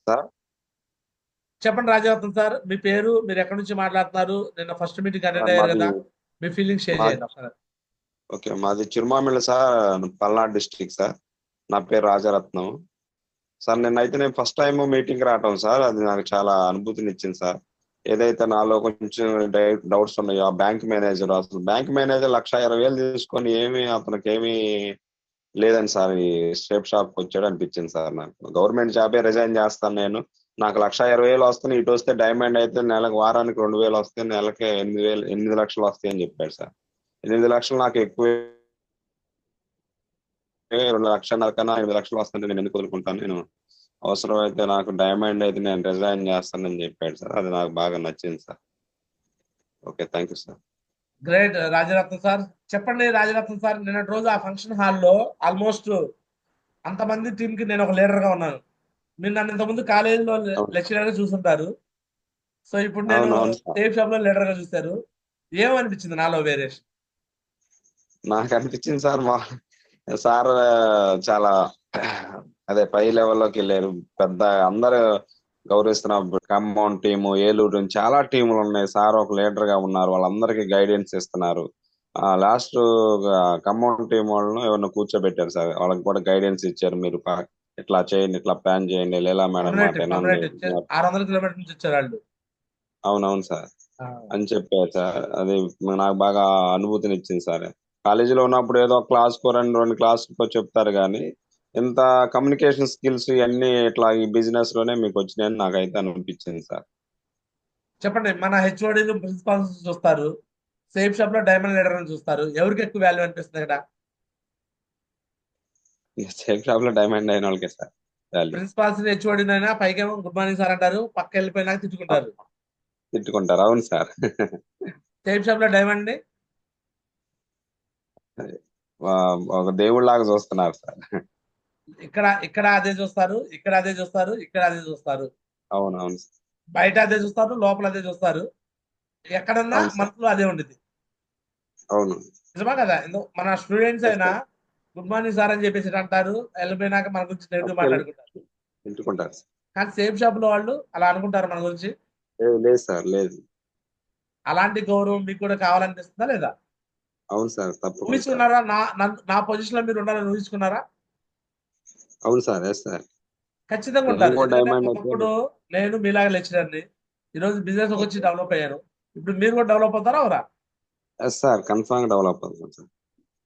Sir చెప్పండి Rajavardhan sir, మీ పేరు, మీరు ఎక్కడి నుంచి మాట్లాడుతున్నారు, నిన్న ఫస్ట్ మీటింగ్ అటెండ్ సార్ అయ్యారు మాది కదా, మీ ఫీలింగ్ షేర్ మా చేయండి ఒకసారి. ఓకే, మాది Chirumamilla sir, Palnadu district sir. నా పేరు రాజరత్నం సార్. నేను ఫస్ట్ టైం మీటింగ్ రావటం సార్, అది నాకు చాలా అనుభూతిని ఇచ్చింది సార్. ఏదైతే నాలో కొంచెం డౌట్స్ ఉన్నాయో, ఆ బ్యాంక్ మేనేజర్ 1,20,000 తీసుకొని అతనికి ఏమి లేదని సార్ ఈ స్టేప్ షాప్ వచ్చాడు అనిపించింది సార్. నాకు గవర్నమెంట్ జాబే రిజైన్ చేస్తాను నేను, నాకు 1,20,000 వస్తున్నాయి, ఇటు వస్తే డైమండ్ అయితే నెలకు వారానికి 2,000 వస్తాయి, నెలకి 8 లక్షలు వస్తాయి అని చెప్పాడు సార్. 8 లక్షలు నాకు ఎక్కువ, 2,00,000 కన్నా 8 లక్షలు వస్తుంటే నేను ఎందుకు వదులుకుంటాను, నేను అవసరం అయితే నాకు డైమండ్ అయితే నేను రిజైన్ చేస్తానని చెప్పాడు సార్. అది నాకు బాగా నచ్చింది sir. Okay, thank you sir. Great Rajaratnam sir. చెప్పండి రాజరత్నం సార్, నిన్నటి రోజు ఆ ఫంక్షన్ హాల్లో ఆల్మోస్ట్ అంతమంది టీం కి నేను ఒక లీడర్ గా ఉన్నాను. మీరు నన్ను ఇంతకుముందు కాలేజీలో అవును, లెక్చరర్ గా చూసుంటారు. సో ఇప్పుడు నేను అవును సార్. సేఫ్ షాప్ లో లీడర్ గా చూశారు. ఏమనిపించింది నాలో వేరియేషన్? నాకు అనిపించింది సార్, మా సార్ చాలా అదే పై లెవెల్లోకి వెళ్ళారు. పెద్ద అందరూ గౌరవిస్తున్న ఖమ్మం టీము, ఏలూరు నుంచి చాలా టీములు ఉన్నాయి. సార్ ఒక లీడర్ గా ఉన్నారు, వాళ్ళందరికీ గైడెన్స్ ఇస్తున్నారు. లాస్ట్ ఖమ్మం టీం వాళ్ళను ఎవరిని కూర్చోబెట్టారు సార్, వాళ్ళకి కూడా గైడెన్స్ ఇచ్చారు. మీరు ఇట్లా చేయండి, ఇట్లా ప్లాన్ చేయండి, లీలా మేడం మాట కమ్యూనిటీ వినండి. కమ్యూనిటీ 600 కిలోమీటర్ల నుంచి వచ్చారు వాళ్ళు. అవునవును సార్ ఆ, అని చెప్పారు సార్. అది నాకు బాగా అనుభూతిని ఇచ్చింది సార్. కాలేజీలో ఉన్నప్పుడు ఏదో క్లాస్కో 2 క్లాసులకో చెప్తారు కానీ, ఇంత కమ్యూనికేషన్ స్కిల్స్ ఇవన్నీ ఇట్లా ఈ బిజినెస్ లోనే మీకు వచ్చినాయని నాకైతే అనిపించింది సార్. చెప్పండి, మన హెచ్ఓడీలు ప్రిన్సిపాల్స్ చూస్తారు, సేఫ్ షాప్ లో డైమండ్ లీడర్ అని చూస్తారు, ఎవరికి ఎక్కువ వాల్యూ అనిపిస్తుంది ఇక్కడ? సేఫ్ షాప్ లో డైమండ్ అయిన వాళ్ళకే సార్ వాల్యూ. ప్రిన్సిపాల్స్ హెచ్ఓడీనైనా పైకేమో గుడ్ మార్నింగ్ సార్ అంటారు, పక్క వెళ్ళిపోయినాక తిట్టుకుంటారు. తిట్టుకుంటారు, అవును సార్. సేఫ్ షాప్ లో డైమండ్ ని ఒక దేవుళ్ళలాగా చూస్తున్నారు సార్. ఇక్కడ ఇక్కడ అదే చూస్తారు, ఇక్కడ అదే చూస్తారు, ఇక్కడ అదే చూస్తారు, అవునవును సార్. బయట అదే చూస్తారు, లోపల అదే చూస్తారు, ఎక్కడన్నా అవును సార్. మనసులో అదే ఉండేది. అవును, నిజమా కదా? మన స్టూడెంట్స్ ఎస్ అయినా సార్. గుడ్ మార్నింగ్ సార్ అని చెప్పేసి అంటారు, వెళ్ళిపోయినాక మన గురించి నెగిటివ్ పక్కకెళ్ళి మాట్లాడుకుంటారు. తిట్టుకుంటారు సార్. కానీ సేఫ్ షాప్ లో వాళ్ళు అలా అనుకుంటారు మన గురించి. లేదు లేదు సార్, లేదు. అలాంటి గౌరవం మీకు కూడా కావాలనిపిస్తుందా లేదా? అవును సార్, తప్పకుండా సార్. ఊహించుకున్నారా? నా పొజిషన్ లో మీరు ఉండాలని ఊహించుకున్నారా? అవును సార్, ఎస్ సార్. ఖచ్చితంగా నేను ఉంటారు. కూడా ఎందుకంటే డైమండ్ అయితే. ఒకప్పుడు నేను మీలాగా లెక్చరర్ని, ఈరోజు బిజినెస్ వచ్చి ఓకే. డెవలప్ అయ్యాను. ఇప్పుడు మీరు కూడా డెవలప్ అవుతారా అవరా? ఎస్ సార్, కన్ఫామ్ డెవలప్ అవుతుంది సార్,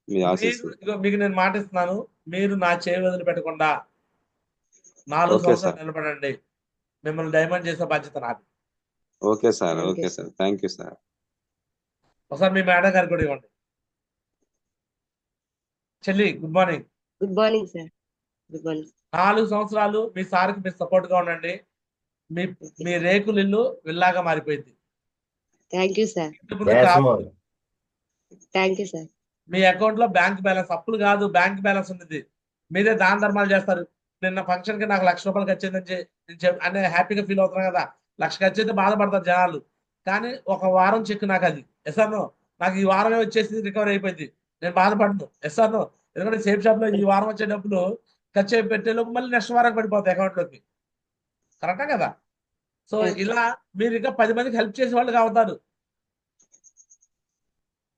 మీ మీరు ఆశీస్సు. ఇగో మీకు నేను మాటిస్తున్నాను, మీరు నా చేయి వదిలి పెట్టకుండా 4 ఓకే సంవత్సరాలు సార్. నిలబడండి. మిమ్మల్ని డైమండ్ చేసే బాధ్యత నాది. Okay sir. Okay sir, thank you sir. ఒకసారి మీ మేడం గారు కూడా ఇవ్వండి. చెల్లి, good morning. Good morning sir. Good morning. 4 సంవత్సరాలు మీ సార్కి మీరు సపోర్ట్ గా ఉండండి. మీ ఓకే. మీ రేకులు ఇల్లు విల్లాగా మారిపోయింది. Thank you sir. ఇంటి ముందు crop, thank you sir. Me account లో బ్యాంక్ బ్యాలెన్స్, అప్పులు కాదు బ్యాంక్ బ్యాలెన్స్ ఉంది. మీరే దాన ధర్మాలు చేస్తారు. నిన్న ఫంక్షన్ కి నాకు 1,00,000 ఖర్చు అయిందని అనే హ్యాపీగా ఫీల్ అవుతున్నా కదా. 1,00,000 ఖర్చు అయితే బాధపడతారు జనాలు. కానీ ఒక వారం చెక్ నాకు అది ఎస్ఆర్నో, నాకు ఈ వారమే వచ్చేసి రికవర్ అయిపోయింది, నేను బాధపడను. ఎస్ఆర్నో, ఎందుకంటే సేఫ్ షాప్ లో ఈ వారం వచ్చే డబ్బులు ఖర్చు అయి పెట్టేలోపు మళ్ళీ నెక్స్ట్ వారం పడిపోతాయి అకౌంట్ లోకి. కరెక్టా కదా? So okay. ఇలా మీరు ఇంకా 10 మందికి హెల్ప్ చేసే వాళ్ళు అవుతారు.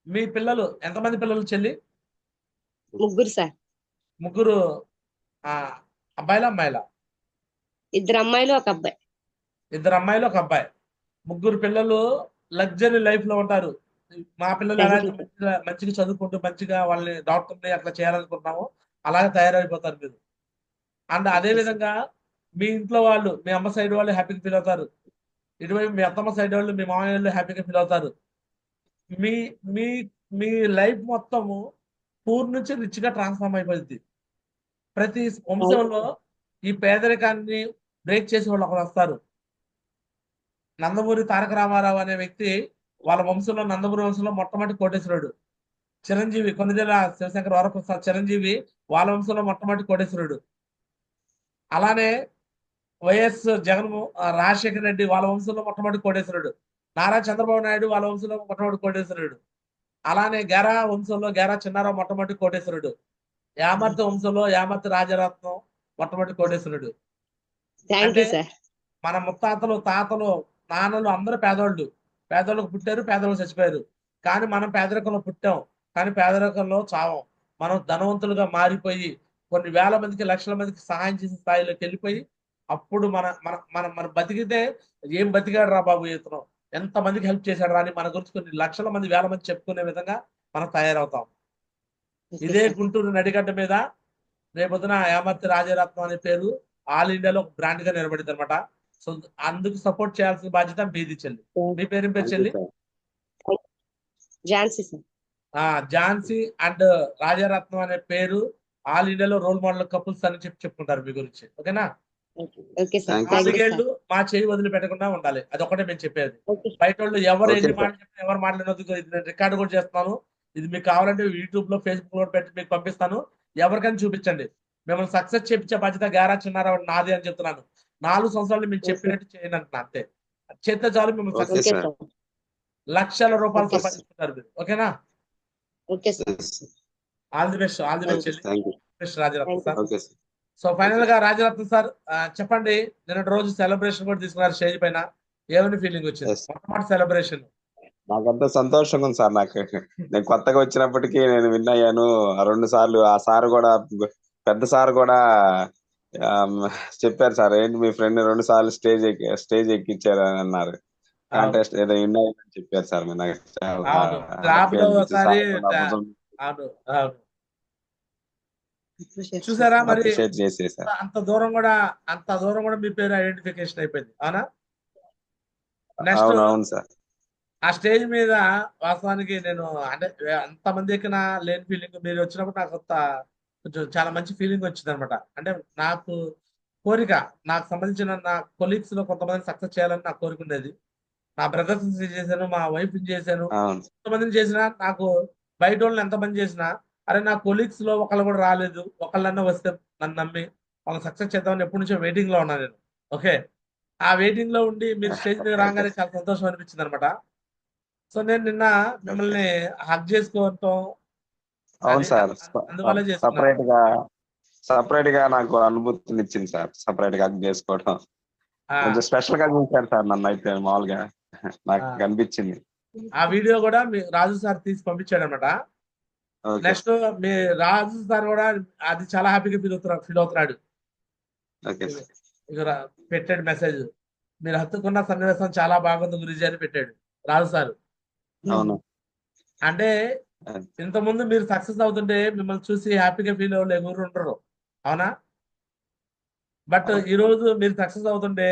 మీ పిల్లలు ఎంతమంది పిల్లలు చెల్లి? ముగ్గురు సార్. ముగ్గురు. ఆ, అబ్బాయిలా అమ్మాయిలా? 2 అమ్మాయిలు, 1 అబ్బాయి. 2 అమ్మాయిలు, 1 అబ్బాయి. ముగ్గురు పిల్లలు లగ్జరీ లైఫ్ లో ఉంటారు. మా పిల్లలు ఎలా థ్యాంక్ అయితే యూ సార్. మంచిగా మంచిగా చదువుకుంటూ మంచిగా వాళ్ళని డాక్టర్ని అట్లా చేయాలనుకుంటున్నామో అలాగే తయారైపోతారు మీరు. అండ్ అదే ఓకే సార్. విధంగా మీ ఇంట్లో వాళ్ళు, మీ అమ్మ సైడ్ వాళ్ళు హ్యాపీగా ఫీల్ అవుతారు. ఇటువైపు మీ అత్తమ్మ సైడ్ వాళ్ళు, మీ మామయ్య వాళ్ళు హ్యాపీగా ఫీల్ అవుతారు. మీ మీ మీ లైఫ్ మొత్తము పూర్ నుంచి రిచ్ గా ట్రాన్స్ఫార్మ్ అయిపోయింది. ప్రతి థ్యాంక్ వంశంలో ఈ పేదరికాన్ని బ్రేక్ చేసే వాళ్ళు ఒకరు వస్తారు. నందమూరి తారక రామారావు అనే వ్యక్తి, వాళ్ళ వంశంలో, నందమూరి వంశంలో మొట్టమొదటి కోటేశ్వరుడు. చిరంజీవి, కొన్నిదేళ్ల శివశంకర్ వరప్రసాద్ చిరంజీవి, వాళ్ళ వంశంలో మొట్టమొదటి కోటేశ్వరుడు. అలానే రాజశేఖర రెడ్డి వాళ్ళ వంశంలో మొట్టమొదటి కోటేశ్వరుడు. నారా చంద్రబాబు నాయుడు వాళ్ళ వంశంలో మొట్టమొదటి కోటేశ్వరుడు. అలానే గేరా వంశంలో గేరా చిన్నారావు మొట్టమొదటి కోటేశ్వరుడు. యామర్తి వంశంలో యామర్తి రాజరత్నం మొట్టమొదటి కోటేశ్వరుడు. థ్యాంక్ యూ అంటే సార్. మన ముత్తాతలు, తాతలు, నాన్నలు అందరూ పేదోళ్ళు. పేదోళ్ళకు పుట్టారు, పేదోళ్ళు చచ్చిపోయారు. కానీ మనం పేదరికంలో పుట్టాం. కానీ పేదరికంలో చావం. మనం ధనవంతులుగా మారిపోయి కొన్ని వేల మందికి, లక్షల మందికి సహాయం చేసే స్థాయిలోకి వెళ్ళిపోయి అప్పుడు మన మన మన మన బతికితే ఏం బతికాడు రా బాబు ఇతను, ఎంత మందికి హెల్ప్ చేశాడు రా అని మన గురించి కొన్ని లక్షల మంది, వేల మంది చెప్పుకునే విధంగా మనం తయారవుతాం. ఓకే ఇదే సార్. గుంటూరు నడిగడ్డ మీద రేపొద్దున యామర్తి రాజరత్నం అనే పేరు ఆల్ ఇండియాలో ఒక బ్రాండ్ గా నిలబడింది అనమాట. సో అందుకు సపోర్ట్ చేయాల్సిన బాధ్యత మీది చెల్లి. మీ పేరు ఏం పేరు థ్యాంక్ యూ చెల్లి? Sir. Jhansi sir. Jhansi and Rajaratnam అనే పేరు ఆల్ ఇండియాలో రోల్ మోడల్ కపుల్స్ అని చెప్పుకుంటారు మీ గురించి. ఓకేనా? Okay sir. Thank you thank you sir. నాలుగేళ్లు మా చేయి వదిలిపెట్టకుండా ఉండాలి. అదొకటే మేము చెప్పేది. ఓకే బయట వాళ్ళు ఎవరు ఓకే ఎన్ని సార్. మాటలు చెప్పినా, ఎవరు మాట్లాడినది ఇది నేను రికార్డు కూడా చేస్తున్నాను. ఇది మీకు కావాలంటే యూట్యూబ్ లో, ఫేస్బుక్ లో పెట్టి మీకు పంపిస్తాను. ఎవరికైనా చూపించండి. మిమ్మల్ని సక్సెస్ చేపించే బాధ్యత గారా చిన్నారావు నాది అని చెప్తున్నాను. 4 సంవత్సరాలు మీకు చెప్పినట్టు చేయండి అంటున్నా అంతే. చేస్తే చాలు మిమ్మల్ని okay success okay sir. Sir. లక్షల రూపాయలు ఓకే సార్. సంపాదించుకుంటారు మీరు. ఓకేనా? Okay sir. All the best, all the best చెల్లి. Thank you. Best Rajaratnam thank you sir. Okay sir. So final గా రాజరత్నం సార్ చెప్పండి, నిన్నటి రోజు సెలబ్రేషన్ కూడా తీసుకున్నారు స్టేజ్ పైన. ఏమని ఫీలింగ్ వచ్చింది Yes. మొట్టమొదటి సెలబ్రేషన్? నాకంతా సంతోషంగా ఉంది సార్. నాకు నేను కొత్తగా వచ్చినప్పటికీ నేను విన్ అయ్యాను 2 సార్లు. ఆ సార్ కూడా, పెద్ద సార్ కూడా చెప్పారు సార్, ఏంటి మీ ఫ్రెండ్ 2 సార్లు స్టేజ్ ఎక్కించారు అని అన్నారు. కాంటెస్ట్ ఏదో విన్ అయ్యారని చెప్పారు సార్. మీరు నాకు చాలా అవును, happy ల్యాబ్ లో అనిపించింది. ఒకసారి సార్ నా భుజం అవును అవును చూసారా మరి అప్రిషియేట్ చేసేసారు. అంత దూరం కూడా మీ పేరు ఐడెంటిఫికేషన్ అయిపోయింది. అవునా? నెక్స్ట్ అవును అవును సార్. ఆ స్టేజ్ మీద వాస్తవానికి నేను అంటే అంతమంది ఎక్కిన లేని ఫీలింగ్, మీరు వచ్చినప్పుడు నాకు కొంచెం చాలా మంచి ఫీలింగ్ వచ్చింది అనమాట. అంటే నాకు కోరిక, నాకు సంబంధించిన నా కొలీగ్స్ లో కొంతమంది సక్సెస్ చేయాలని నాకు కోరిక ఉండేది. నా బ్రదర్స్ చేశాను, మా వైఫ్ చేశాను, అవును ఎంతమందిని చేసినా నాకు బయట వాళ్ళని ఎంతమంది చేసినా అరే నా కొలీగ్స్ లో ఒకళ్ళు కూడా రాలేదు, ఒకళ్ళన్నా వస్తే నన్ను నమ్మి వాళ్ళు సక్సెస్ చేద్దామని ఎప్పటి నుంచో వెయిటింగ్ లో ఉన్నాను నేను. ఓకే, ఆ వెయిటింగ్ లో ఉండి మీరు స్టేజ్ మీద రాగానే చాలా సంతోషం అనిపించింది అనమాట. సో నేను నిన్న మిమ్మల్ని హక్ చేసుకోవటం అవును సార్. అందువల్ల చేసుకున్నాను. సపరేట్ గా నాకు అనుభూతిని ఇచ్చింది సార్. సపరేట్ గా చేసుకోవడం ఆ, కొంచెం స్పెషల్ గా చూశారు సార్ నన్ను అయితే. మామూలుగా నాకు ఆ. కనిపించింది. ఆ వీడియో కూడా మీ రాజు సార్ తీసి పంపించాడు అనమాట. ఓకే నెక్స్ట్ మీ రాజు సార్ కూడా అది చాలా హ్యాపీగా ఫీల్ అవుతున్నాడు. Okay sir. ఇక పెట్టాడు మెసేజ్, మీరు హత్తుకున్న సన్నివేశం చాలా బాగుంది గురుజీ అని పెట్టాడు రాజు సార్. అవును. అంటే ఇంతకుముందు మీరు సక్సెస్ అవుతుంటే మిమ్మల్ని చూసి హ్యాపీగా ఫీల్ అవ్వలే ఎవరు ఉండరు. అవునా? బట్ ఈ రోజు మీరు సక్సెస్ అవుతుంటే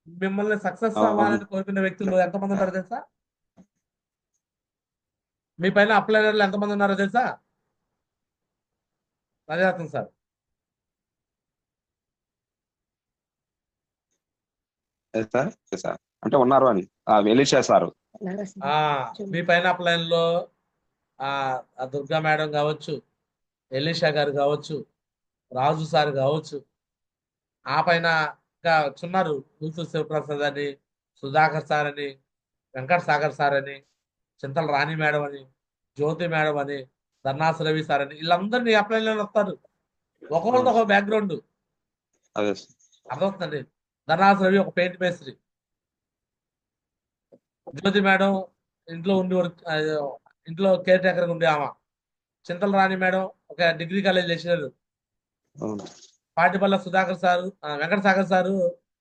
మిమ్మల్ని సక్సెస్ అవును. అవ్వాలని కోరుకునే వ్యక్తులు ఎంతమంది ఉన్నారో తెలుసా? మీ పైన అప్లైనర్లు ఎంతమంది ఉన్నారో తెలుసా రాజరత్నం సార్? సార్ సార్ అంటే ఉన్నారు అని వెళ్ళిచేసారు. మీ పైన అప్లైన్ లో ఆ దుర్గా మేడం కావచ్చు, ఎలీషా గారు కావచ్చు, రాజు సార్ కావచ్చు, ఆ పైన ఇంకా చున్నారు కూతురు శివప్రసాద్ అని, సుధాకర్ సార్ అని, వెంకట సాగర్ సార్ అని, చింతల రాణి మేడం అని, జ్యోతి మేడం అని, ధర్నాస్ రవి సార్ అని, వీళ్ళందరినీ అప్లైన్ లో వస్తారు. ఒక్కొక్కరితో ఒక బ్యాక్గ్రౌండ్ అదే అర్థమవుతుందండి. ధర్నాస్ రవి ఒక పెయింట్ మేస్త్రి, జ్యోతి మేడం ఇంట్లో ఉండి ఇంట్లో కేర్ టేకర్ ఉండే ఆమె, చింతల రాణి మేడం ఒక degree college lecturer, Patipalla Sudhakar sir, Venkata Sagar sir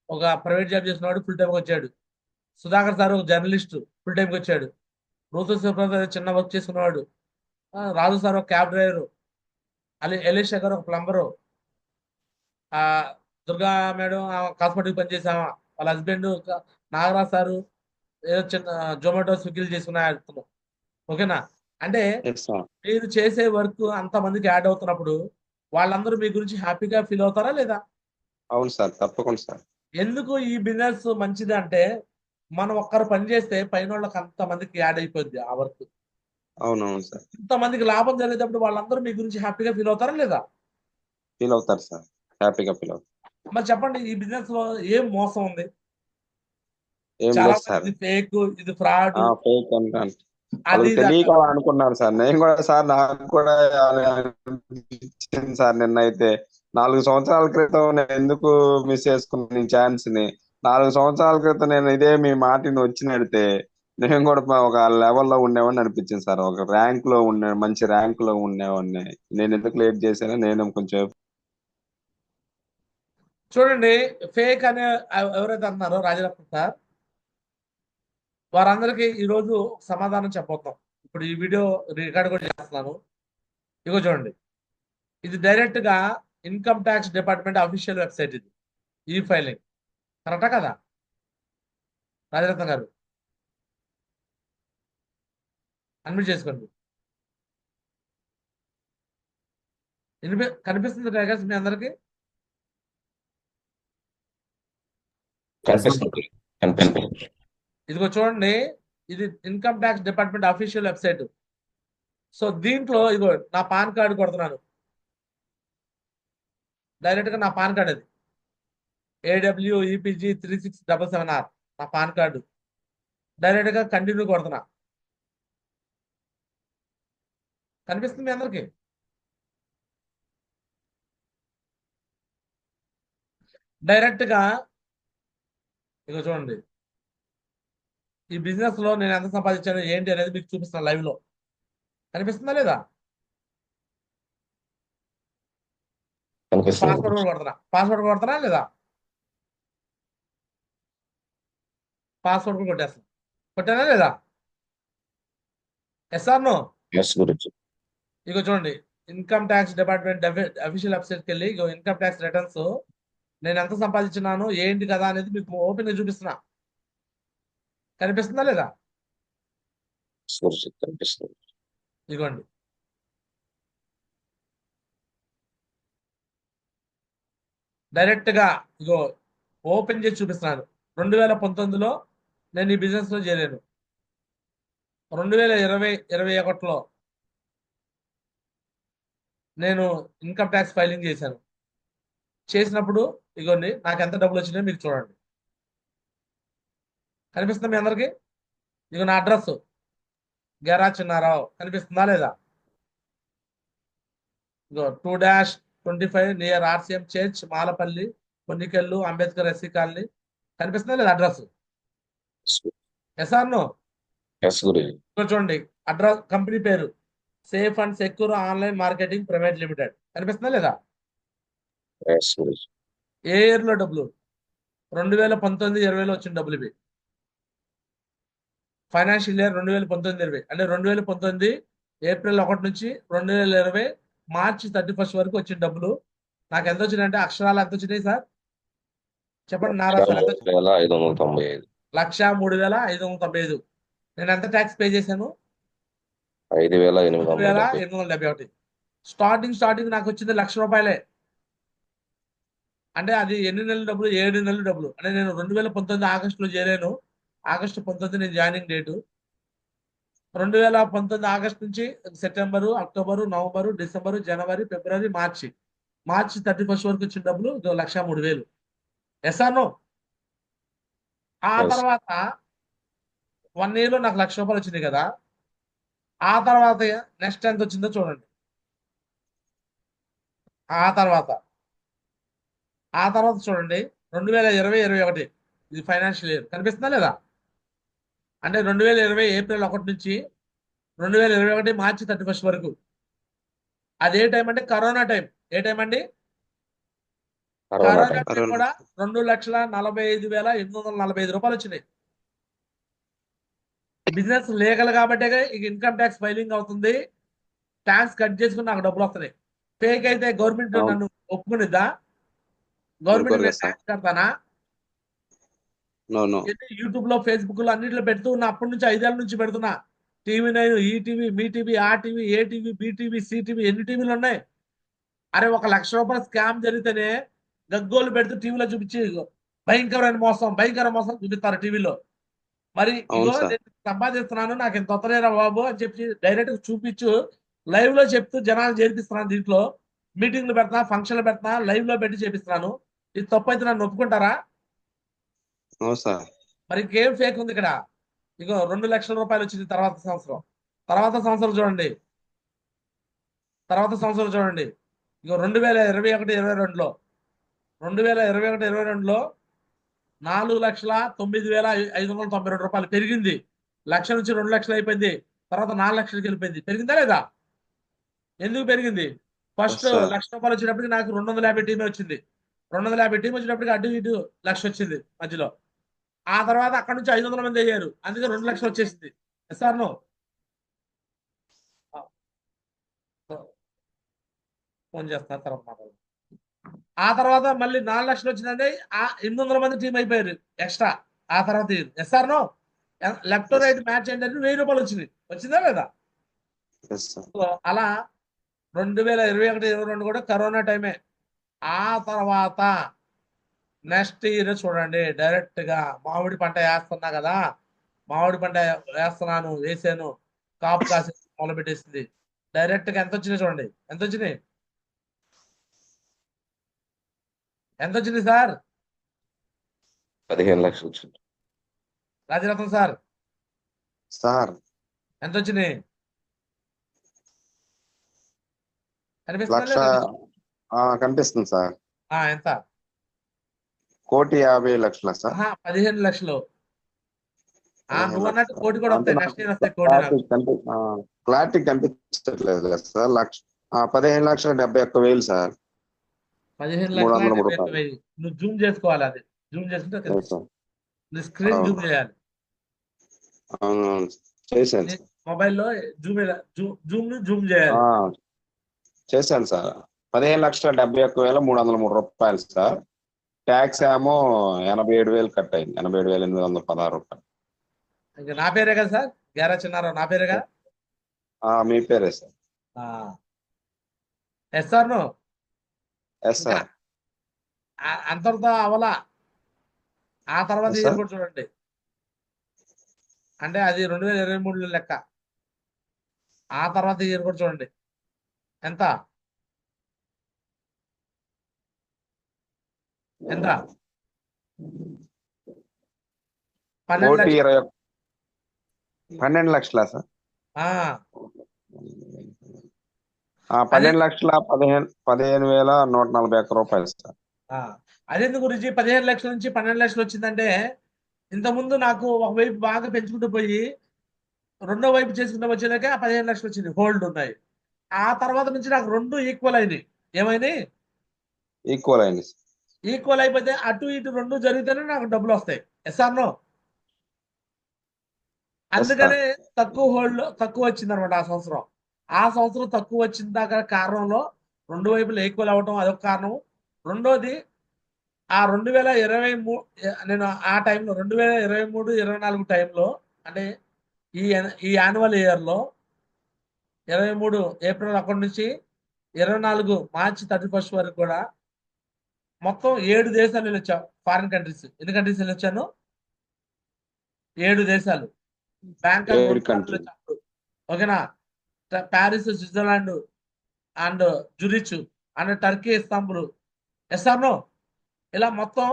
ఒక ప్రైవేట్ జాబ్ చేసినవాడు ఫుల్ టైంకి వచ్చాడు. సుధాకర్ సారు ఒక జర్నలిస్ట్ ఫుల్ టైంకి వచ్చాడు. రూతు శివప్రసాద్ చిన్న వర్క్ చేసుకున్నవాడు. రాజు సార్ ఒక క్యాబ్ డ్రైవరు, ఎలీషా గారు ఒక ప్లంబరు, ఆ దుర్గా మేడం కాస్మెటిక్ పనిచేసామా, వాళ్ళ హస్బెండ్ నాగరాజ్ సారు ఏదో చిన్న జొమాటో స్విగ్గీలు చేసుకున్న. ఓకేనా? అంటే మీరు చేసే వర్క్ అంతమందికి యాడ్ అవుతున్నప్పుడు వాళ్ళందరూ మీ గురించి హ్యాపీగా ఫీల్ అవుతారా లేదా? అవును సార్, తప్పకుండా సార్. ఎందుకు ఈ బిజినెస్ మంచిది అంటే మనం ఒక్కరు పని చేస్తే పైన వాళ్ళకి అంతమందికి యాడ్ అయిపోద్ది ఆ వర్క్. అవునవును సార్. ఇంతమందికి లాభం జరిగేటప్పుడు వాళ్ళందరూ మీ గురించి హ్యాపీగా ఫీల్ అవుతారా లేదా? ఫీల్ అవుతారు సార్, హ్యాపీగా ఫీల్ అవుతారు. మరి చెప్పండి, ఈ బిజినెస్ లో ఏం మోసం ఉంది? ఏం చాలా లేదు సార్. మంది ఫేక్, ఇది ఫ్రాడ్, ఫేక్ అంటే అది వాళ్ళకి తెలియక అనుకున్నాను సార్. నేను కూడా సార్, నాకు కూడా అనిపించింది సార్ నిన్నైతే. 4 సంవత్సరాల క్రితం నేను ఎందుకు మిస్ చేసుకున్నాను ఈ ఛాన్స్ ని. 4 సంవత్సరాల క్రితం నేను ఇదే మీ మాటిని వచ్చి నడితే నేను కూడా ఒక లెవెల్లో ఉండేవాడిని అనిపించింది సార్. ఒక ర్యాంక్ లో ఉండే మంచి ర్యాంక్ లో ఉండేవాడిని. నేను ఎందుకు లేట్ చేశానో నేను కొంచెం చూడండి, ఫేక్ అనే ఎవరైతే అన్నారో రాజరత్నం సార్, వారందరికీ ఈరోజు సమాధానం చెప్పబోతాం. ఇప్పుడు ఈ వీడియో రికార్డ్ కూడా చేస్తున్నాను. ఇగో చూడండి, ఇది డైరెక్ట్ గా income tax department official website. ఇది ఈ ఫైలింగ్ కరెక్టా కదా రాజరత్నం గారు? అడ్మిట్ చేసుకోండి. కనిపిస్తుంది టైగర్స్ మీ అందరికి? ఇదిగో చూడండి, ఇది income tax department official website. So దీంట్లో ఇదిగో నా పాన్ కార్డు కొడుతున్నాను. డైరెక్ట్ గా నా పాన్ కార్డ్ అది AWEPG 3677R నా పాన్ కార్డు. డైరెక్ట్ గా కంటిన్యూ కొడుతున్నా. కనిపిస్తుంది మీ అందరికి? డైరెక్ట్ గా ఇగో చూడండి, ఈ బిజినెస్ లో నేను ఎంత సంపాదించాను ఏంటి అనేది మీకు చూపిస్తాను లైవ్ లో. కనిపిస్తుందా లేదా? పాస్వర్డ్ కొడుతున్నా లేదా? పాస్వర్డ్ కూడా కొట్టేస్తాను. కొట్టానా లేదా? ఎస్ఆర్నో? ఇగో చూడండి, ఇన్కమ్ ట్యాక్స్ డిపార్ట్మెంట్ అఫీషియల్ వెబ్సైట్కి వెళ్ళి ఇగో ఇన్కమ్ ట్యాక్స్ రిటర్న్స్ నేను ఎంత సంపాదించినాను ఏంటి కదా అనేది మీకు ఓపెన్ గా చూపిస్తున్నా. కనిపిస్తుందా లేదా? ఇదిగోండి, డైరెక్ట్ గా ఇగో ఓపెన్ చేసి చూపిస్తున్నాను. 2019లో నేను ఈ బిజినెస్ లో చేరాను. 2021లో నేను ఇన్కమ్ ట్యాక్స్ ఫైలింగ్ చేశాను. చేసినప్పుడు ఇగోండి నాకు ఎంత డబ్బులు వచ్చినాయో మీకు చూడండి. కనిపిస్తుందా మీ అందరికి? ఇగో నా అడ్రస్ గెరా చిన్నారావు. కనిపిస్తుందా లేదా? ఇగో 2-25 near RCM church, Malapalli, Ponnikellu, Ambedkar SC colony. కనిపిస్తుందా లేదా అడ్రస్? ఎస్ఆర్నో? చూడండి, అడ్రస్ కంపెనీ పేరు safe and secure online marketing private limited. కనిపిస్తుందా లేదా? ఏ ఇయర్ లో డబ్బులు? 2019-20లో వచ్చిన డబ్బులు ఇవి. ఫైనాన్షియల్ ఇయర్ 2019-20 అంటే 2019 ఏప్రిల్ 1 నుంచి 2020 మార్చి 31 వరకు వచ్చిన డబ్బులు నాకు ఎంత వచ్చినాయంటే అక్షరాలు ఎంత వచ్చినాయి సార్ చెప్పండి? నారా సార్, 1,03,595. నేను ఎంత ట్యాక్స్ పే చేశాను? 5,871. స్టార్టింగ్ నాకు వచ్చింది ₹1,00,000. అంటే అది ఎన్ని నెలల డబ్బులు? 7 నెలల డబ్బులు. అంటే నేను 2019 ఆగస్టులో చేరాను. ఆగస్టు 19 నేను జాయినింగ్ డేటు. 2019 ఆగస్టు నుంచి సెప్టెంబరు, అక్టోబరు, నవంబరు, డిసెంబరు, జనవరి, ఫిబ్రవరి, మార్చి 31 వరకు వచ్చిన డబ్బులు 1,03,000. ఎస్ఆర్నో? ఆ తర్వాత 1 year లో నాకు ₹1,00,000 వచ్చింది కదా. ఆ తర్వాత నెక్స్ట్ ఎంత వచ్చిందో చూడండి. ఆ తర్వాత చూడండి, 2020-21 ఇది ఫైనాన్షియల్ ఇయర్. కనిపిస్తుందా లేదా? అంటే 2020 ఏప్రిల్ 1 నుంచి 2021 మార్చి 31 వరకు. అదే టైం అంటే కరోనా టైం. ఏ టైం అండి? కరోనా టైం కూడా ₹2,45,845 వచ్చినాయి. బిజినెస్ లీగల్ కాబట్టి ఇన్కమ్ ట్యాక్స్ ఫైలింగ్ అవుతుంది. ట్యాక్స్ కట్ చేసుకుని నాకు డబ్బులు వస్తున్నాయి. ఫేక్ అయితే గవర్నమెంట్ నన్ను ఒప్పుకునిద్దా? గవర్నమెంట్ ట్యాక్స్ కడతానా? యూట్యూబ్ లో, ఫేస్బుక్ లో అన్నింటిలో పెడుతూ ఉన్నా. అప్పటి నుంచి 5 ఏళ్ల నుంచి పెడుతున్నా. TV9, ఈటీవీ, మీ టీవీ, ఆ TV, A TV, B TV, C TV, ఎన్ని టీవీలు ఉన్నాయి? అరే ₹1,00,000 స్కామ్ జరిగితేనే గగ్గోలు పెడుతూ టీవీలో చూపించి భయంకరమైన మోసం చూపిస్తారు టీవీలో. మరి ఇగో నేను సంపాదిస్తున్నాను, నాకు ఇంత వస్తలేరా బాబు అని చెప్పి డైరెక్ట్ చూపించు లైవ్ లో చెప్తూ జనాలు చేర్పిస్తున్నాను. దీంట్లో మీటింగ్లు పెడతా, ఫంక్షన్లు పెడతా, లైవ్ లో పెట్టి చేపిస్తున్నాను. ఇది తప్పు అయితే నన్ను ఒప్పుకుంటారా? మరి ఇంకేం ఫేక్ ఉంది ఇక్కడ? ఇగో ₹2,00,000 వచ్చింది తర్వాత సంవత్సరం చూడండి. ఇక 2021-22లో 2021-22లో 4,09,592 రూపాయలు పెరిగింది. 1,00,000 నుంచి 2,00,000 అయిపోయింది. తర్వాత 4,00,000కి వెళ్ళిపోయింది. పెరిగిందా లేదా? ఎందుకు పెరిగింది? ఫస్ట్ సార్ 1,00,000 రూపాయలు వచ్చినప్పటికి నాకు 250 టీమే వచ్చింది. 250 టీం వచ్చినప్పటికి అటు ఇటు 1,00,000 వచ్చింది మధ్యలో. ఆ తర్వాత అక్కడ నుంచి 500 మంది అయ్యారు. అందుకే 2,00,000 వచ్చేసింది. సార్ నో ఫోన్ చేస్తున్నా తర్వాత మాట్లాడు. ఆ తర్వాత మళ్ళీ 4,00,000 వచ్చిందంటే ఆ 800 మంది టీం అయిపోయారు ఎక్స్ట్రా. ఆ తర్వాత yes or no left right match ఏంటంటే 1,000 రూపాయలు వచ్చింది. వచ్చిందా లేదా? ఎస్ సార్ సో అలా 2021-22 కూడా కరోనా టైమే. ఆ తర్వాత నెక్స్ట్ ఇయర్ చూడండి, డైరెక్ట్ గా మామిడి పంట వేస్తున్నా కదా, మామిడి పంట వేసాను, కాపు కాసి మొదలు పెట్టేసింది. డైరెక్ట్ గా ఎంత వచ్చినాయి చూడండి, ఎంత వచ్చినాయి సార్? 15 లక్షలు వచ్చింది రాజరత్నం సార్ సార్. ఎంత వచ్చినాయి? కనిపిస్తుందా లక్ష లేదా? కనిపిస్తుంది సార్. ఎంత? 1,50,00,000 సార్. 15 లక్షలు. 15 నువ్వు అన్నట్టు లక్షలు కోటి కూడా అంటే వస్తాయి, నాకు నెక్స్ట్ ఇయర్ వస్తాయి కోటి నాకు. క్లారిటీ కనిపించట్లేదు కదా సార్. 15,71,000 సార్. 303 రూపాయలు. 15,71,000 నువ్వు జూమ్ చేసుకోవాలి. అది జూమ్ చేసుకుంటే Yes, కనిపిస్తుంది. sir. నీ స్క్రీన్ జూమ్ చేయాలి. అవునవును చేశాను నీ సార్. మొబైల్లో జూమ్ చేయాలి. చేశాను సార్. 15,71,303 రూపాయలు సార్. ట్యాక్స్ ఏమో 87,000 కట్ అయింది. 87,816 రూపాయలు. ఇంకా నా పేరే కదా సార్, గ్యారా చిన్నారావు నా పేరేగా. మీ పేరే సార్. ఎస్ సార్ ను ఎస్ సార్. అంతటితో అవలా. ఆ తర్వాత Yes, ఇయర్ sir. కూడా చూడండి, అంటే అది 2023 లెక్క. ఆ తర్వాత ఇయర్ కూడా చూడండి ఎంత ఎంత 12 లక్షలు. 12 లక్షల సార్. ఆ, 12 లక్షల 15,141 రూపాయలు సార్. అదెందుకు గురించి 15 లక్షల నుంచి 12 లక్షలు వచ్చిందంటే, ఇంతకుముందు నాకు ఒకవైపు బాగా పెంచుకుంటూ పోయి రెండో వైపు చేసుకుంటూ వచ్చేదాకా 15 లక్షలు వచ్చింది, హోల్డ్ ఉన్నాయి. ఆ తర్వాత నుంచి నాకు రెండు ఈక్వల్ అయినాయి. ఏమైనాయి? ఈక్వల్ అయింది. ఈక్వల్ అయిపోతే అటు ఇటు రెండు జరిగితేనే నాకు డబ్బులు వస్తాయి. Yes or no? అందుకనే తక్కువ హోల్డ్ తక్కువ వచ్చింది అనమాట ఆ సంవత్సరం తక్కువ వచ్చిన దాకా కారణంలో రెండు వైపులు ఈక్వల్ అవ్వటం అదొక కారణం. రెండోది ఆ 2023 నేను ఆ టైంలో 2023-24 టైంలో, అంటే ఈ యాన్యువల్ ఇయర్ లో 23 ఏప్రిల్ అక్కడి నుంచి 24 మార్చి 31 వరకు కూడా మొత్తం 7 దేశాలు వెళ్ళొచ్చాం. Foreign countries. ఎన్ని కంట్రీస్ వెళ్ళొచ్చాను? 7 దేశాలు. బ్యాంకాక్ 2 సార్లు వెళ్ళొచ్చాను. ఓకేనా? Paris, Switzerland and Zurich and Turkey, Istanbul. Yes or no? ఇలా మొత్తం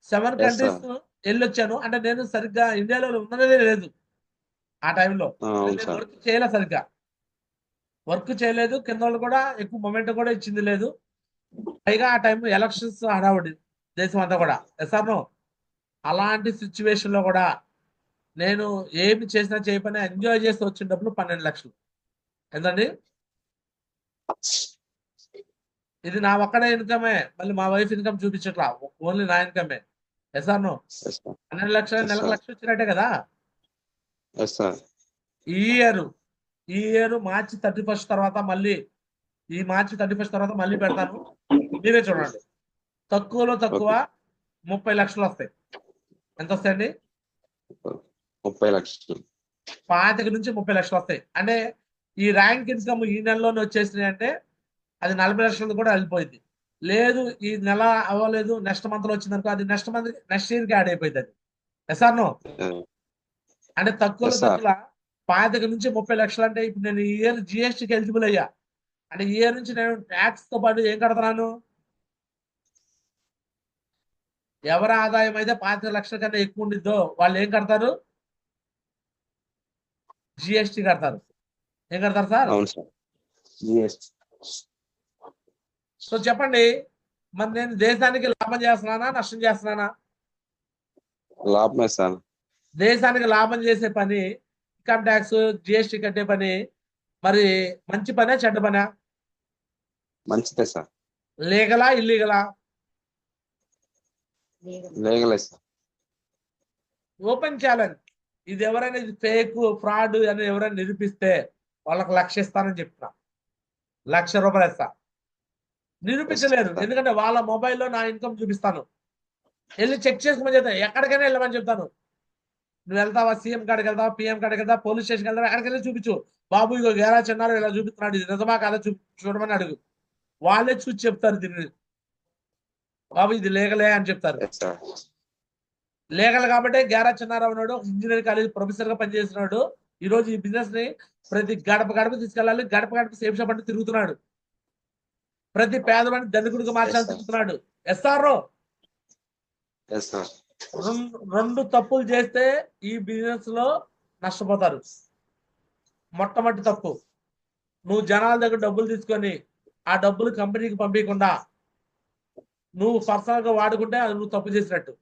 7 కంట్రీస్ వెళ్ళొచ్చాను. అంటే నేను సరిగ్గా ఇండియాలో ఉన్నదే లేదు ఆ టైంలో. వర్క్ చేయలేదు, సరిగ్గా వర్క్ చేయలేదు. కింద వాళ్ళు కూడా ఎక్కువ మొమెంట్ కూడా ఇచ్చింది లేదు. పైగా ఆ టైంలో ఎలక్షన్స్ హడావుడి దేశం అంతా కూడా. SR no? అలాంటి సిచ్యువేషన్ లో కూడా నేను ఏమి చేసినా చేయకపోయినా ఎంజాయ్ చేసి వచ్చిన డబ్బులు 12 లక్షలు. ఎంతండి? ఇది నా ఒక్కడే ఇన్కమే, మళ్ళీ మా వైఫ్ ఇన్కమ్ చూపించట్లా, ఓన్లీ నా ఇన్కమే. SR no? 12 లక్షలు నెలకు 1,00,000 వచ్చినట్టే కదా. ఈ ఇయర్ మార్చి 31 తర్వాత మళ్ళీ పెడతాను. మీరే చూడండి. తక్కువలో తక్కువ 30 లక్షలు వస్తాయి. ఎంత వస్తాయండి? 30 లక్షలు. 25 నుంచి 30 లక్షలు వస్తాయి. అంటే ఈ ర్యాంక్ ఇన్కమ్ ఈ నెలలోనే వచ్చేసినాయి అంటే అది 40 లక్షలు కూడా వెళ్ళిపోయింది. లేదు ఈ నెల అవ్వలేదు, నెక్స్ట్ మంత్ లో వచ్చిందనుకో, అది నెక్స్ట్ ఇయర్ కి యాడ్ అయిపోయింది. అది ఎస్ఆర్ నో? అంటే తక్కువ 25 నుంచి 30 లక్షలు. అంటే ఇప్పుడు నేను ఈ ఇయర్ జిఎస్టీకి ఎలిజిబుల్ అయ్యా అంటే ఈ ఇయర్ నుంచి నేను ట్యాక్స్ తో పాటు ఏం కడతాను? ఎవరి ఆదాయం అయితే 25 లక్షల కన్నా ఎక్కువ ఉండిద్దో వాళ్ళు ఏం కడతారు? జిఎస్టీ కడతారు. ఏం కడతారు సార్? అవును సార్. సో చెప్పండి, మరి నేను దేశానికి లాభం చేస్తున్నానా నష్టం చేస్తున్నానా? లాభమే సార్. దేశానికి లాభం చేసే పని, ఇన్కమ్ ట్యాక్స్ జిఎస్టీ కట్టే పని, మరి మంచి పనే చెడ్డ పనా? మంచిదే సార్. లీగలా ఇల్లీగలా? లీగలే సార్. Open challenge. ఇది ఎవరైనా ఇది ఫేక్ ఫ్రాడ్ అని ఎవరైనా నిరూపిస్తే వాళ్ళకి 1,00,000 ఇస్తానని చెప్తున్నా. 1,00,000 రూపాయలు ఇస్తా. నిరూపించలేరు, ఎందుకంటే వాళ్ళ మొబైల్లో నా ఇన్కమ్ చూపిస్తాను. వెళ్ళి చెక్ చేసుకోమని చెప్తాను. ఎక్కడికైనా వెళ్ళమని చెప్తాను. నువ్వు వెళ్తావా, సీఎం కాడికి వెళ్తావా, పిఎం కాడికి వెళ్తావా, పోలీస్ స్టేషన్కి వెళ్తావా, ఎక్కడికైనా చూపించు. బాబు ఇగో గేరా చిన్నారు ఇలా చూపిస్తున్నాడు, ఇది నిజమా కాదా చూడమని అడుగు. వాళ్ళే చూసి చెప్తారు దీన్ని. బాబు ఇది లీగలే అని చెప్తారు. లీగల్ కాబట్టి గేరా చిన్నారావు ఉన్నాడు, ఇంజనీరింగ్ కాలేజ్ ప్రొఫెసర్ గా పనిచేస్తున్నాడు. ఈ రోజు ఈ బిజినెస్ ని ప్రతి గడప గడప తీసుకెళ్ళాలి, గడప గడప సేఫ్ షాప్ అంటూ తిరుగుతున్నాడు. ప్రతి పేదవాడిని ధనికుడికి మార్చాలని తిరుగుతున్నాడు. ఎస్ఆర్ఓ రెండు తప్పులు చేస్తే ఈ బిజినెస్ లో నష్టపోతారు. మొట్టమొదటి తప్పు, నువ్వు జనాల దగ్గర డబ్బులు తీసుకొని ఆ డబ్బులు కంపెనీకి పంపించకుండా నువ్వు పర్సనల్ గా వాడుకుంటే అది నువ్వు తప్పు చేసినట్టు.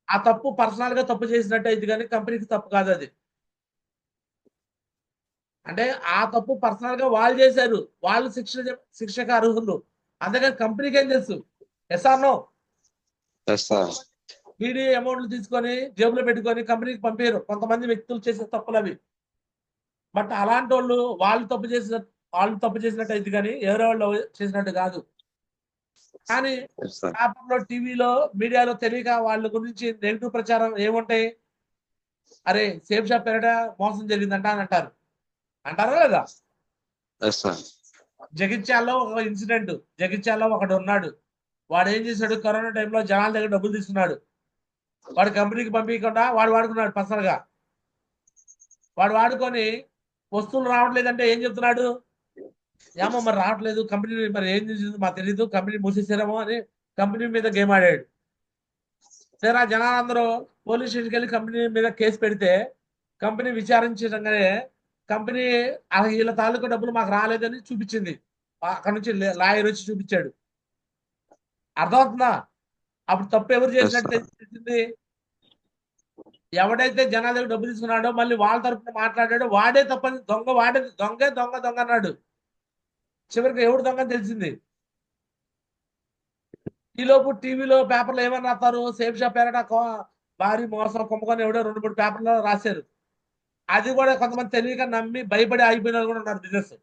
ఆ తప్పు పర్సనల్ గా తప్పు చేసినట్టు ఇది, కానీ కంపెనీకి తప్పు కాదు అది. అంటే ఆ తప్పు పర్సనల్ గా వాళ్ళు చేశారు, వాళ్ళు శిక్షకు అర్హులు, అందుకని కంపెనీకి ఏం తెలుసు? ఎస్ఆర్నో బీడీ అమౌంట్లు తీసుకొని జేబులో పెట్టుకొని కంపెనీకి పంపారు కొంతమంది వ్యక్తులు చేసే తప్పులు అవి. బట్ అలాంటి వాళ్ళు తప్పు చేసినట్టు అయితే కానీ ఎవరో వాళ్ళు చేసినట్టు కాదు. కానీ పేపర్లో, టీవీలో, మీడియాలో తెలియక వాళ్ళ గురించి నెగిటివ్ ప్రచారం ఏముంటాయి? అరే సేఫ్ షాప్ పేరట మోసం జరిగిందంట అని అంటారా లేదా? జగిత్యాలలో ఒక ఇన్సిడెంట్, జగిత్యాలలో ఒకడు ఉన్నాడు, వాడు ఏం చేశాడు, కరోనా టైంలో జనాల దగ్గర డబ్బులు తీసుకున్నాడు. వాడు కంపెనీకి పంపించకుండా వాడు వాడుకున్నాడు పర్సనల్ గా. వాడు వాడుకొని వస్తువులు రావట్లేదంటే ఏం చెప్తున్నాడు? ఏమో మరి రావట్లేదు, కంపెనీ మరి ఏం చేసింది మాకు తెలియదు, కంపెనీ మూసేసారేమో అని కంపెనీ మీద గేమ్ ఆడాడు. సరే, జనాలందరూ పోలీస్ స్టేషన్కి వెళ్ళి కంపెనీ మీద కేసు పెడితే కంపెనీ విచారించగానే కంపెనీ వీళ్ళ తాలూకా డబ్బులు మాకు రాలేదని చూపించింది. అక్కడ నుంచి లాయర్ వచ్చి చూపించాడు. అర్థమవుతుందా? అప్పుడు తప్పు ఎవరు చేసినట్టు తెలిసింది? ఎవడైతే జనాల దగ్గర డబ్బు తీసుకున్నాడో మళ్ళీ వాళ్ళ తరఫున మాట్లాడాడో వాడే తప్పని దొంగే దొంగ అన్నాడు. చివరికి ఎవడు దొంగ తెలిసింది. ఈలోపు టీవీలో, పేపర్లో ఏమని రాస్తారు? సేఫ్ షాప్ పేరట భారీ మోసం కుంభకొని ఎవడో 2-3 పేపర్లో రాశారు. అది కూడా కొంతమంది తెలియక నమ్మి భయపడి ఆగిపోయిన కూడా ఉన్నారు బిజినెస్.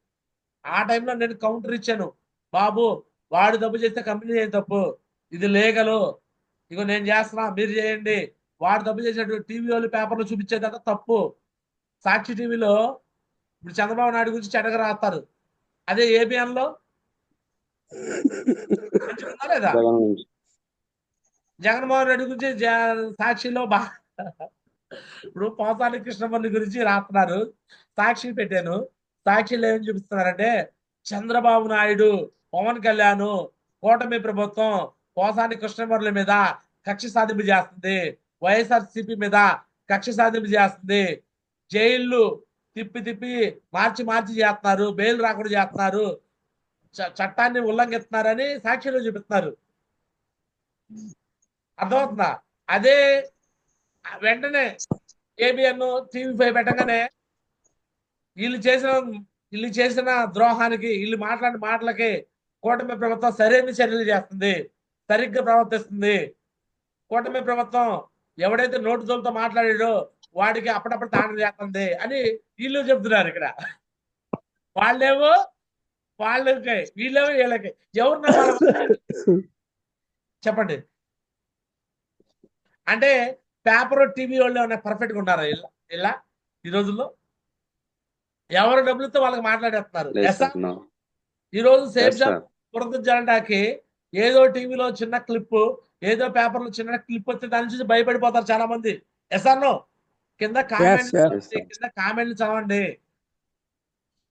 ఆ టైంలో నేను కౌంటర్ ఇచ్చాను, బాబు వాడు తప్పు చేస్తే కంపెనీ ఏం తప్పు, ఇది లీగలు, ఇగో నేను చేస్తున్నా మీరు చేయండి. వాడు తప్పు చేసినట్టు టీవీ వాళ్ళు పేపర్లో చూపించేదంతా తప్పు. సాక్షి టీవీలో ఇప్పుడు చంద్రబాబు నాయుడు గురించి చెడ్డగా రాస్తారు, అదే ఏబిఎన్ లో మంచిగా లేదా? జగన్మోహన్ రెడ్డి గురించి సాక్షిలో ఇప్పుడు పోసాని కృష్ణమల్లి గురించి రాస్తున్నారు, సాక్షి పెట్టాను. సాక్షిలో ఏం చూపిస్తున్నారంటే చంద్రబాబు నాయుడు, పవన్ కళ్యాణ్, కూటమి ప్రభుత్వం పోసాని కృష్ణమల్లి మీద కక్ష సాధింపు చేస్తుంది, వైఎస్ఆర్సీపీ మీద కక్ష సాధింపు చేస్తుంది, జైళ్ళు తిప్పి మార్చి చేస్తున్నారు, బెయిల్ రాకుండా చేస్తున్నారు, చట్టాన్ని ఉల్లంఘిస్తున్నారని సాక్షిలో చూపిస్తున్నారు. అర్థమవుతుందా? అదే వెంటనే ఏబిఎన్, టీవీ5 పెట్టగానే వీళ్ళు చేసిన ద్రోహానికి, వీళ్ళు మాట్లాడిన మాటలకి కూటమి ప్రభుత్వం సరైన చర్యలు చేస్తుంది, సరిగ్గా ప్రవర్తిస్తుంది. కూటమి ప్రభుత్వం ఎవడైతే నోటుతో మాట్లాడాడో వాడికి అప్పుడప్పుడు తాండవ చేస్తుంది అని వీళ్ళు చెప్తున్నారు. ఇక్కడ వాళ్ళేమో వాళ్ళకి, వీళ్ళేమో వీళ్ళకి. ఎవరు నమ్మాలి చెప్పండి? అంటే పేపర్, టీవీ వాళ్ళు ఏమన్నా పర్ఫెక్ట్ గా ఉన్నారా ఇలా ఈ రోజుల్లో? ఎవరు డబ్బులతో వాళ్ళకి మాట్లాడేస్తున్నారు. ఈ రోజు సేఫ్ షాప్ గుర్తించాలంటే ఏదో టీవీలో చిన్న క్లిప్, ఏదో పేపర్లో చిన్న క్లిప్ వస్తే దాని నుంచి భయపడిపోతారు చాలా మంది. ఎస్ఆర్నో కింద కామెంట్లు చదవండి.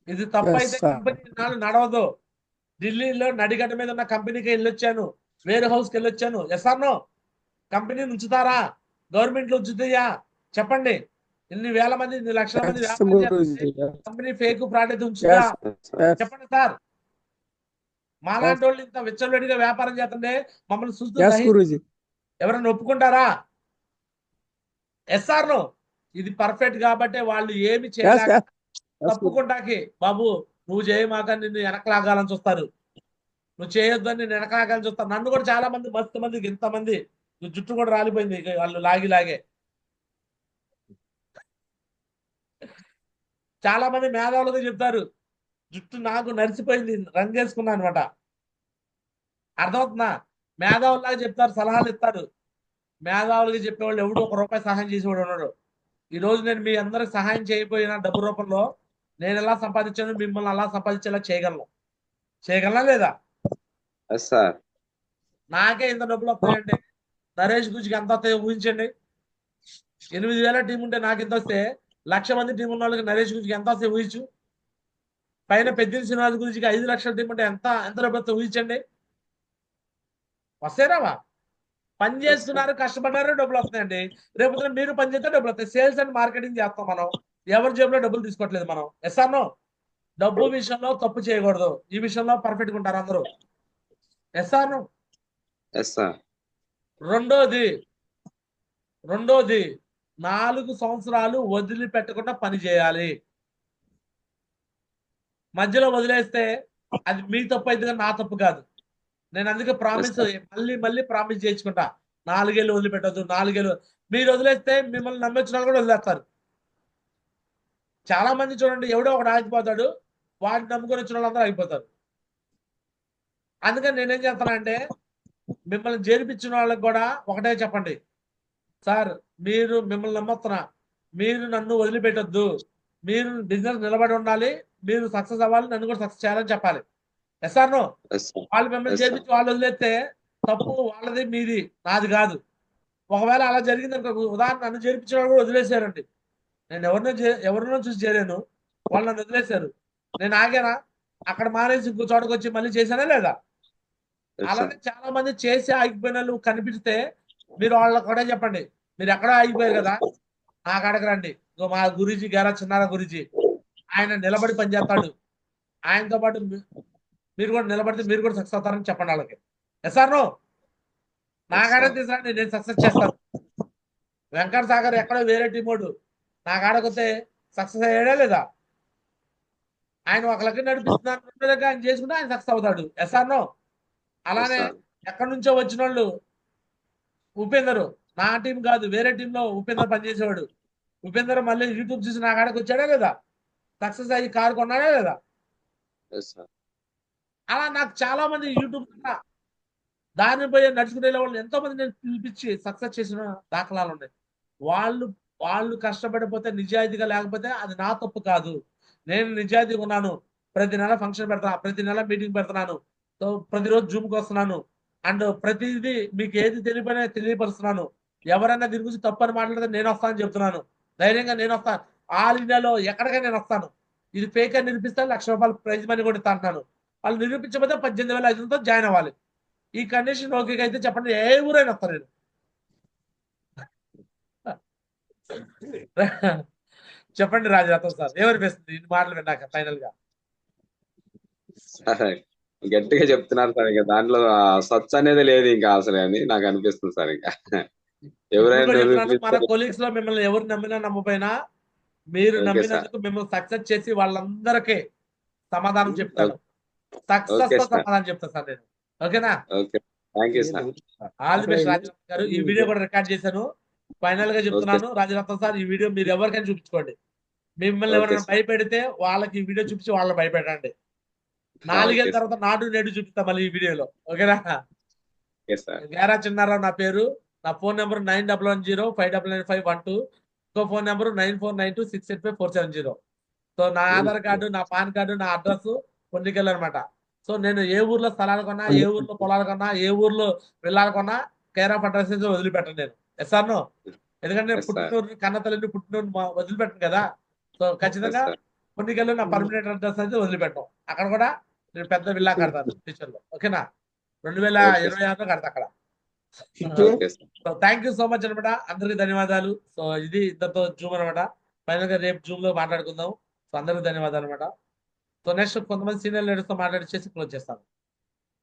ఇది తప్పైతే కంపెనీ నడవదు. ఢిల్లీలో నడిగడ్డ మీద ఉన్న కంపెనీకి వెళ్ళొచ్చాను, వేరే హౌస్కి వెళ్ళొచ్చాను. ఎస్ఆర్నో కంపెనీని ఉంచుతారా? గవర్నమెంట్ లో ఉంచుతాయా? చెప్పండి. ఇన్ని వేల మంది, ఇన్ని లక్షల మంది కంపెనీ ఫేక్ ఫ్రాడ్ అయితే ఉంచుతా? చెప్పండి సార్. మాలాంటి వాళ్ళు ఇంత విచ్చలవిడిగా వ్యాపారం చేస్తుంటే మమ్మల్ని చూస్తూ ఎస్ గురూజీ. ఎవరైనా ఒప్పుకుంటారా? SR no? ఇది పర్ఫెక్ట్ కాబట్టే వాళ్ళు ఏమి ఎస్ చేయలేక ఎస్ తప్పుకుంటాకి బాబు నువ్వు చేయమాక నిన్ను వెనకలాగాలని చూస్తారు, నువ్వు చేయొద్దని నేను వెనకలాగాలని చూస్తాను. నన్ను కూడా చాలా మంది మస్తు మందికి ఇంతమంది జుట్టు కూడా రాలిపోయింది వాళ్ళు లాగే. చాలా మంది మేధావులుగా చెప్తారు జుట్టు నాకు నరిసిపోయింది రంగేసుకున్నా అనమాట. అర్థమవుతుందా? మేధావులాగా చెప్తారు, సలహాలు ఇస్తారు. మేధావులుగా చెప్పేవాళ్ళు ఎవడు ఒక రూపాయి సహాయం చేసేవాడు ఉన్నాడు. ఈ రోజు నేను మీ అందరికి సహాయం చేయకపోయినా డబ్బు రూపంలో నేను ఎలా సంపాదించాను మిమ్మల్ని అలా సంపాదించేలా చేయగలనా లేదా? Yes sir. నాకే ఇంత డబ్బులు వస్తాయంటే నరేష్ గుజ్కి ఎంత వస్తాయో ఊహించండి. 8,000 టీం ఉంటే నాకు ఎంత వస్తే 1,00,000 మంది టీం ఉన్న వాళ్ళకి నరేష్ గుజ్కి ఎంత వస్తాయి ఊహించు. పైన పెద్దిన శ్రీనివాస్ గురించి 5 లక్షల టీం ఉంటే ఎంత డబ్బు వస్తే ఊహించండి. వస్తేరావా? పని చేస్తున్నారు, కష్టపడ్డారు, డబ్బులు వస్తాయండి. రేపు మీరు పని చేస్తే డబ్బులు వస్తాయి. సేల్స్ అండ్ మార్కెటింగ్ చేస్తాం మనం, ఎవరి జేబులో డబ్బులు తీసుకోవట్లేదు మనం. ఎస్ఆర్నో? డబ్బు విషయంలో తప్పు చేయకూడదు, ఈ విషయంలో పర్ఫెక్ట్గా ఉంటారు అందరూ. ఎస్ఆర్నో? Yes sir. రెండోది 4 సంవత్సరాలు వదిలిపెట్టకుండా పని చేయాలి. మధ్యలో వదిలేస్తే అది మీ తప్పు అయితే నా తప్పు కాదు. నేను అందుకే ప్రామిస్ మళ్ళీ ప్రామిస్ చేయించుకుంటా, 4 ఏళ్ళు వదిలిపెట్టద్దు. 4 ఏళ్ళు మీరు వదిలేస్తే మిమ్మల్ని నమ్మించిన వాళ్ళు కూడా వదిలేస్తారు. చాలా మంది చూడండి, ఎవడో ఒకడు ఆగిపోతాడు, వాడిని నమ్ముకొని వచ్చిన వాళ్ళందరూ ఆగిపోతారు. అందుకని నేనేం చేస్తానంటే మిమ్మల్ని చేర్పించిన వాళ్ళకి కూడా ఒకటే చెప్పండి, సార్ మిమ్మల్ని నమ్మొస్తున్నా, మీరు నన్ను వదిలిపెట్టొద్దు, మీరు బిజినెస్ నిలబడి ఉండాలి, మీరు సక్సెస్ అవ్వాలి, నన్ను కూడా సక్సెస్ చేయాలని చెప్పాలి. ఎస్ఆర్నో? వాళ్ళు మిమ్మల్ని చేర్పించి వాళ్ళు వదిలేస్తే తప్పు వాళ్ళది, మీది, నాది కాదు. ఒకవేళ అలా జరిగింది అనుకో, ఉదాహరణ నన్ను చేర్పించిన వాళ్ళు కూడా వదిలేశారండి. నేను ఎవరినో చూసి చేరాను, వాళ్ళు నన్ను వదిలేశారు. నేను ఆగానా? అక్కడ మానేసి ఇంకో చోటకు వచ్చి మళ్ళీ చేశానా లేదా? అలానే చాలా మంది చేసి ఆగిపోయిన వాళ్ళు కనిపిస్తే మీరు వాళ్ళకి కూడా చెప్పండి, మీరు ఎక్కడో ఆగిపోయారు కదా, నా కాడకు రండి. మా గురూజీ గారా చిన్నారా గురూజీ, ఆయన నిలబడి పనిచేస్తాడు, ఆయనతో పాటు మీరు కూడా నిలబడితే మీరు కూడా సక్సెస్ అవుతారని చెప్పండి వాళ్ళకి. ఎస్ఆర్నో? నా కాడ తీసుకురండి, నేను సక్సెస్ చేస్తాను. వెంకట సాగర్ ఎక్కడో వేరే టీమోడు నా కాడకొస్తే సక్సెస్ అయ్యాడా లేదా? ఆయన ఒక లెక్క నడిపిస్తున్నాను, రెండో లెక్క ఆయన చేసుకుంటే ఆయన సక్సెస్ అవుతాడు. ఎస్ఆర్నో? అలానే ఎక్కడి నుంచో వచ్చిన వాళ్ళు, ఉపేందర్ నా టీం కాదు, వేరే టీంలో ఉపేందర్ పనిచేసేవాడు. ఉపేందర్ మళ్ళీ యూట్యూబ్ చూసి నా కాడకు వచ్చాడా లేదా? సక్సెస్ అయ్యి కారు కొన్నాడా లేదా? అలా నాకు చాలా మంది యూట్యూబ్ దాని పోయి నడుచుకునే వాళ్ళు ఎంతో మంది నేను పిలిపించి సక్సెస్ చేసిన దాఖలాలు ఉన్నాయి. వాళ్ళు కష్టపడిపోతే, నిజాయితీగా లేకపోతే అది నా తప్పు కాదు. నేను నిజాయితీగా ఉన్నాను, ప్రతి నెల ఫంక్షన్ పెడతాను, ప్రతి నెల మీటింగ్ పెడుతున్నాను, సో ప్రతిరోజు జూమ్కి వస్తున్నాను, అండ్ ప్రతిదీ మీకు ఏది తెలియపరుస్తున్నాను. ఎవరైనా దీని గురించి తప్పని మాట్లాడితే నేను వస్తానని చెప్తున్నాను. ధైర్యంగా నేను వస్తాను, ఆల్ ఇండియాలో ఎక్కడికైనా నేను వస్తాను. ఇది ఫేక్ అని నిరూపిస్తాను, ₹1,00,000 ప్రైజ్ మనీ కూడా ఇస్తాను. వాళ్ళు నిరూపించకపోతే 18,500తో జాయిన్ అవ్వాలి. ఈ కండిషన్ ఓకే అయితే చెప్పండి, ఏ ఊరైనా వస్తాను నేను. చెప్పండి రాజరత్నం సార్, ఏమనిపిస్తుంది ఈ మాటలు విన్నాక ఫైనల్ గా? గట్టిగా చెప్తున్నారు సార్, ఇంకా దాంట్లో సత్స్ అనేది లేదు ఇంకా అసలు అని నాకు అనిపిస్తుంది సార్. ఇంకా ఎవరైనా మన కొలీగ్స్ లో మిమ్మల్ని ఎవరు నమ్మినా నమ్మపోయినా మీరు నమ్మినందుకు మిమ్మల్ని సక్సెస్ చేసి వాళ్ళందరికీ సమాధానం చెప్తాను, సక్సెస్ తో సమాధానం చెప్తాను సార్ నేను. ఓకేనా? Thank you sir. All the best Rajaratnam గారు. ఈ వీడియో కూడా రికార్డ్ చేశాను, ఫైనల్ గా చెప్తున్నాను. రాజరత్నం సార్, ఈ వీడియో మీరు ఎవరికైనా చూపించుకోండి. మిమ్మల్ని ఎవరైనా భయపెడితే వాళ్ళకి ఈ వీడియో చూపించి వాళ్ళని భయపెట్టండి. 4 ఏళ్ళ తర్వాత నాటు నేడు చూపిస్తా మళ్ళీ ఈ వీడియోలో. ఓకేనా? గారా చిన్నారావు నా పేరు. నా ఫోన్ నెంబర్ 9110599512. ఇంకో ఫోన్ నెంబర్ 9492685470. సో నా ఆధార్ కార్డు, నా పాన్ కార్డు, నా అడ్రస్ పొన్నికెళ్ళి అనమాట. సో నేను ఏ ఊర్లో స్థలాలు కొన్నా, ఏ ఊర్లో పొలాలు కొన్నా, ఏ ఊర్లో విల్లాలు కొన్నా కేర్ ఆఫ్ అడ్రస్ వదిలిపెట్టను నేను. ఎస్ఆర్నో? ఎందుకంటే పుట్టినూరు కన్న తల్లిని పుట్టినూరు వదిలిపెట్టను కదా. సో ఖచ్చితంగా పొన్నికెళ్ళి నా పర్మనెంట్ అడ్రస్ అయితే వదిలిపెట్టాం. అక్కడ కూడా నేను పెద్ద విల్లా కడతాను ఫ్యూచర్ లో. ఓకేనా? 2026లో కడతా అక్కడ. So thank you so much అనమాట, అందరికి ధన్యవాదాలు. సో ఇది ఇద్దరితో జూమ్ అనమాట. ఫైనల్ గా రేపు జూమ్ లో మాట్లాడుకుందాం. సో అందరికి ధన్యవాదాలు అనమాట. సో నెక్స్ట్ కొంతమంది సీనియర్ లీడర్స్ తో మాట్లాడి చేసి క్లోజ్ చేస్తాను.